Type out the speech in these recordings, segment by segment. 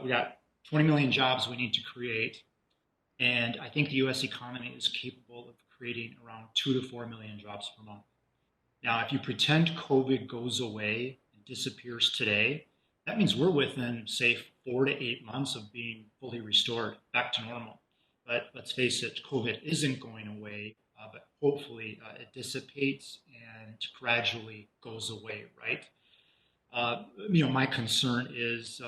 We got 20 million jobs we need to create, and I think the U.S. economy is capable of creating around 2 to 4 million jobs per month. Now, if you pretend COVID goes away and disappears today, that means we're within, say, 4 to 8 months of being fully restored back to normal. But let's face it, COVID isn't going away, but hopefully it dissipates and gradually goes away, right? My concern is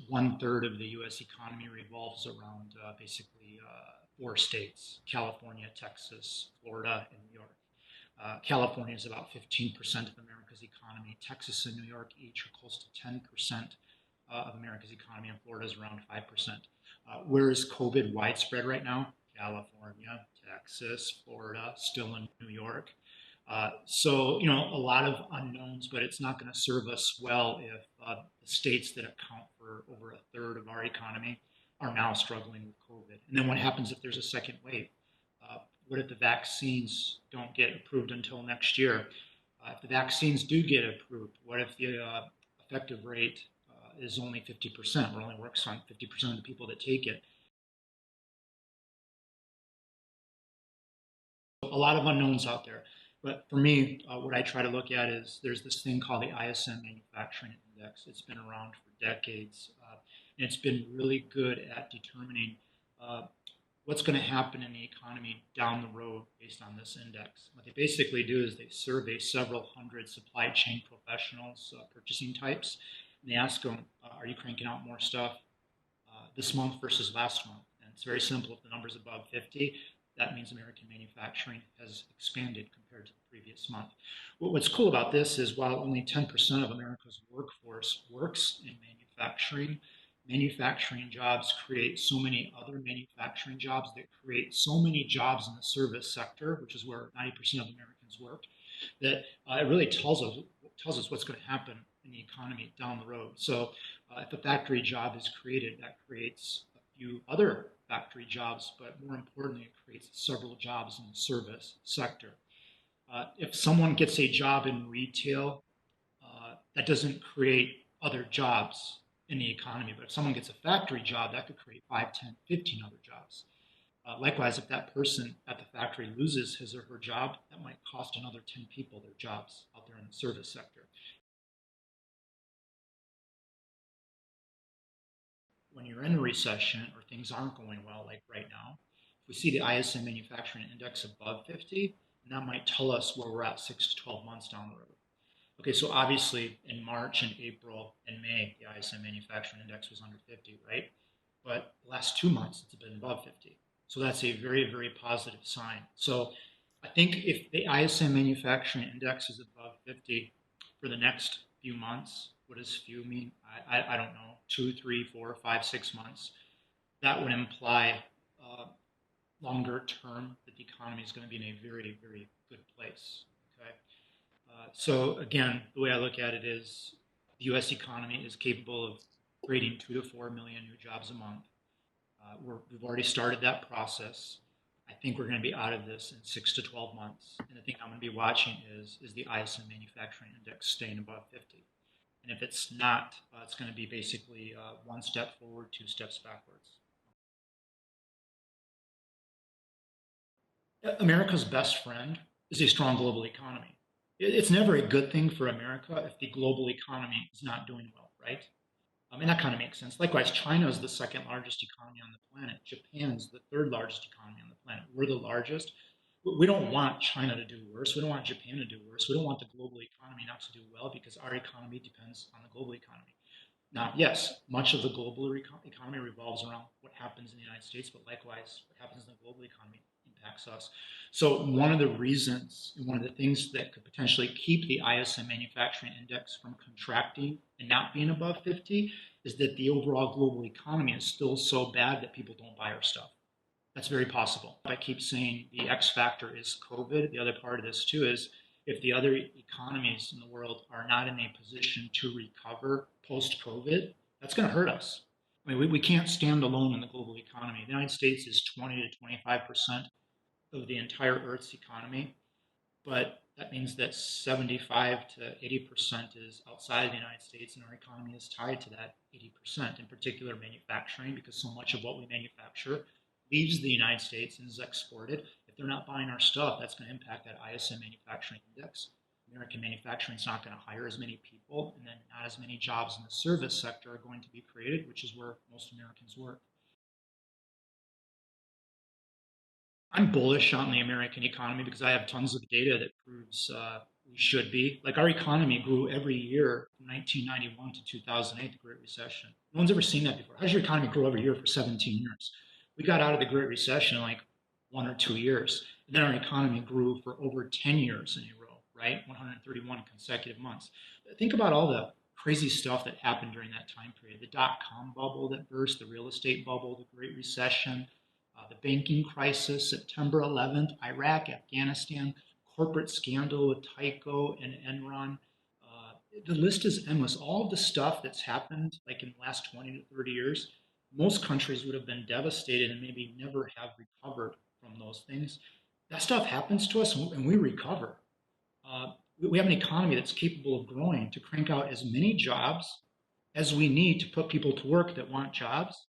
1/3 of the U.S. economy revolves around basically four states: California, Texas, Florida, and New York. California is about 15% of America's economy. Texas and New York each are close to 10% of America's economy, and Florida is around 5%. Where is COVID widespread right now? California, Texas, Florida, still in New York. A lot of unknowns, but it's not going to serve us well if the states that account for over 1/3 of our economy are now struggling with COVID. And then what happens if there's a second wave? What if the vaccines don't get approved until next year? If the vaccines do get approved, what if the effective rate is only 50%, or only works on 50% of the people that take it? A lot of unknowns out there. But for me, what I try to look at is there's this thing called the ISM Manufacturing Index. It's been around for decades, and it's been really good at determining what's going to happen in the economy down the road based on this index. What they basically do is they survey several hundred supply chain professionals, purchasing types, and they ask them, are you cranking out more stuff this month versus last month? And it's very simple. If the number's above 50, that means American manufacturing has expanded compared to the previous month. What's cool about this is while only 10% of America's workforce works in manufacturing, manufacturing jobs create so many other manufacturing jobs that create so many jobs in the service sector, which is where 90% of Americans work, that it really tells us what's going to happen in the economy down the road. So if a factory job is created, that creates a few other factory jobs, but more importantly, it creates several jobs in the service sector. If someone gets a job in retail, that doesn't create other jobs in the economy. But if someone gets a factory job, that could create 5, 10, 15 other jobs. Likewise, if that person at the factory loses his or her job, that might cost another 10 people their jobs out there in the service sector. When you're in a recession or things aren't going well, like right now, if we see the ISM Manufacturing Index above 50, and that might tell us where we're at 6 to 12 months down the road. Okay, so obviously in March and April and May, the ISM Manufacturing Index was under 50, right? But the last 2 months, it's been above 50. So that's a very, very positive sign. So I think if the ISM Manufacturing Index is above 50 for the next few months, what does few mean? I don't know, 2, 3, 4, 5, 6 months. That would imply longer term that the economy is going to be in a very, very good place. Okay. So again, the way I look at it is the U.S. economy is capable of creating 2 to 4 million new jobs a month. We've already started that process. I think we're going to be out of this in 6 to 12 months. And the thing I'm going to be watching is the ISM Manufacturing Index staying above 50. And if it's not, it's going to be basically one step forward, two steps backwards. America's best friend is a strong global economy. It's never a good thing for America if the global economy is not doing well, right? And that kind of makes sense. Likewise, China is the second largest economy on the planet. Japan is the third largest economy on the planet. We're the largest. We don't want China to do worse. We don't want Japan to do worse. We don't want the global economy not to do well because our economy depends on the global economy. Now, yes, much of the global economy revolves around what happens in the United States, but likewise, what happens in the global economy impacts us. So one of the reasons, and one of the things that could potentially keep the ISM Manufacturing Index from contracting and not being above 50 is that the overall global economy is still so bad that people don't buy our stuff. That's very possible. I keep saying the X factor is COVID. The other part of this too is if the other economies in the world are not in a position to recover post-COVID, that's going to hurt us. I mean, we can't stand alone in the global economy. The United States is 20 to 25% of the entire Earth's economy, but That means that 75 to 80% is outside of the United States, and our economy is tied to that 80%, in particular manufacturing, because so much of what we manufacture leaves the United States and is exported. If they're not buying our stuff, that's going to impact that ISM manufacturing index. American manufacturing is not going to hire as many people, and then not as many jobs in the service sector are going to be created, which is where most Americans work. I'm bullish on the American economy because I have tons of data that proves we should be. Like our economy grew every year from 1991 to 2008, the Great Recession. No one's ever seen that before. How's your economy grow every year for 17 years? We got out of the Great Recession in like 1 or 2 years. And then our economy grew for over 10 years in a row, right? 131 consecutive months. Think about all the crazy stuff that happened during that time period. The dot-com bubble that burst, the real estate bubble, the Great Recession, the banking crisis, September 11th, Iraq, Afghanistan, corporate scandal with Tyco and Enron. The list is endless. All of the stuff that's happened, like in the last 20 to 30 years, most countries would have been devastated and maybe never have recovered from those things. That stuff happens to us and we recover. We have an economy that's capable of growing to crank out as many jobs as we need to put people to work that want jobs